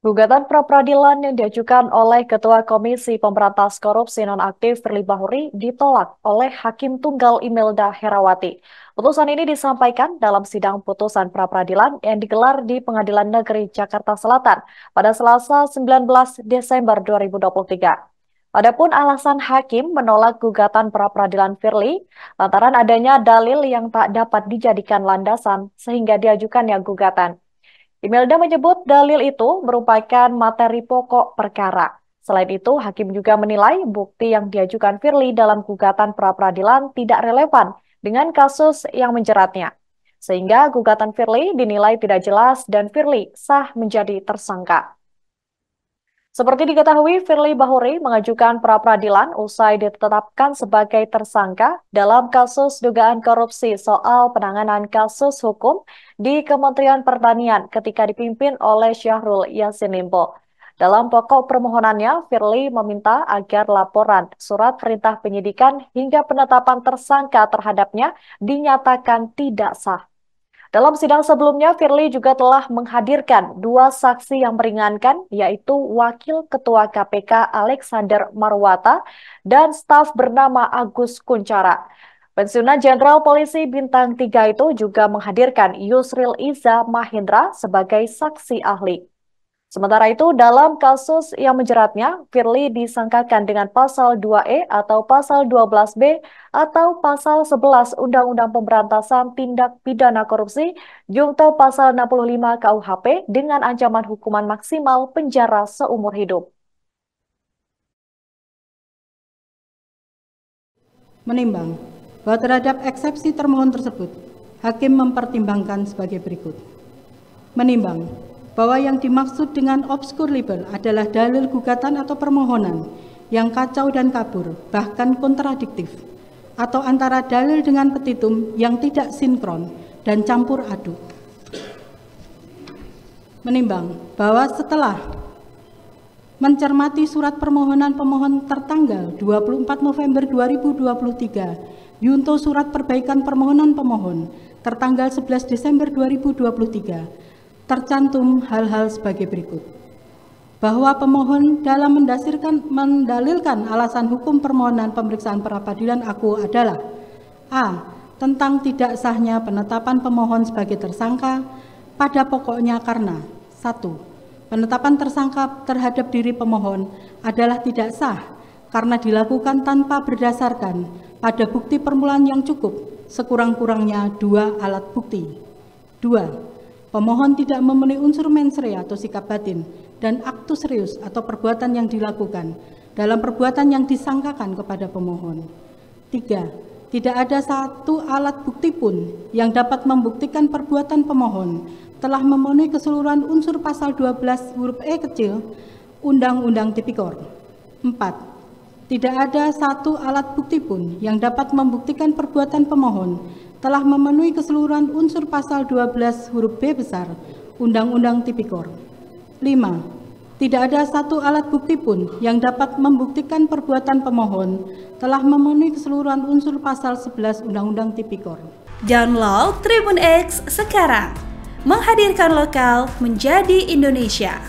Gugatan pra-peradilan yang diajukan oleh Ketua Komisi Pemberantas Korupsi Nonaktif Firly Bahuri ditolak oleh Hakim Tunggal Imelda Herawati. Putusan ini disampaikan dalam sidang putusan pra-peradilan yang digelar di Pengadilan Negeri Jakarta Selatan pada Selasa 19 Desember 2023. Adapun alasan hakim menolak gugatan pra-peradilan Firly lantaran adanya dalil yang tak dapat dijadikan landasan sehingga diajukannya gugatan. Imelda menyebut dalil itu merupakan materi pokok perkara. Selain itu, hakim juga menilai bukti yang diajukan Firly dalam gugatan pra-peradilan tidak relevan dengan kasus yang menjeratnya. Sehingga gugatan Firly dinilai tidak jelas dan Firly sah menjadi tersangka. Seperti diketahui, Firly Bahuri mengajukan pra-peradilan usai ditetapkan sebagai tersangka dalam kasus dugaan korupsi soal penanganan kasus hukum di Kementerian Pertanian ketika dipimpin oleh Syahrul Yassin Limpo. Dalam pokok permohonannya, Firly meminta agar laporan, surat perintah penyidikan hingga penetapan tersangka terhadapnya dinyatakan tidak sah. Dalam sidang sebelumnya, Firly juga telah menghadirkan dua saksi yang meringankan, yaitu Wakil Ketua KPK Alexander Marwata dan staf bernama Agus Kunchara. Pensiunan Jenderal Polisi Bintang 3 itu juga menghadirkan Yusril Iza Mahendra sebagai saksi ahli. Sementara itu, dalam kasus yang menjeratnya, Firly disangkakan dengan pasal 2E atau pasal 12B atau pasal 11 Undang-Undang Pemberantasan Tindak Pidana Korupsi junto pasal 65 KUHP dengan ancaman hukuman maksimal penjara seumur hidup. Menimbang bahwa terhadap eksepsi termohon tersebut, hakim mempertimbangkan sebagai berikut. Menimbang bahwa yang dimaksud dengan obscure libel adalah dalil gugatan atau permohonan yang kacau dan kabur, bahkan kontradiktif, atau antara dalil dengan petitum yang tidak sinkron dan campur aduk. Menimbang bahwa setelah mencermati surat permohonan pemohon tertanggal 24 November 2023, junto surat perbaikan permohonan pemohon tertanggal 11 Desember 2023, tercantum hal-hal sebagai berikut. Bahwa pemohon dalam mendalilkan alasan hukum permohonan pemeriksaan pra-peradilan aku adalah A. Tentang tidak sahnya penetapan pemohon sebagai tersangka pada pokoknya karena 1. Penetapan tersangka terhadap diri pemohon adalah tidak sah karena dilakukan tanpa berdasarkan pada bukti permulaan yang cukup, sekurang-kurangnya 2 alat bukti. 2. Pemohon tidak memenuhi unsur mens rea atau sikap batin dan aktus serius atau perbuatan yang dilakukan dalam perbuatan yang disangkakan kepada pemohon. 3. Tidak ada satu alat bukti pun yang dapat membuktikan perbuatan pemohon telah memenuhi keseluruhan unsur pasal 12 huruf E kecil Undang-Undang Tipikor. 4. Tidak ada satu alat bukti pun yang dapat membuktikan perbuatan pemohon telah memenuhi keseluruhan unsur pasal 12 huruf B besar Undang-Undang Tipikor. 5. Tidak ada satu alat bukti pun yang dapat membuktikan perbuatan pemohon telah memenuhi keseluruhan unsur pasal 11 Undang-Undang Tipikor. Download Tribun X sekarang, menghadirkan lokal menjadi Indonesia.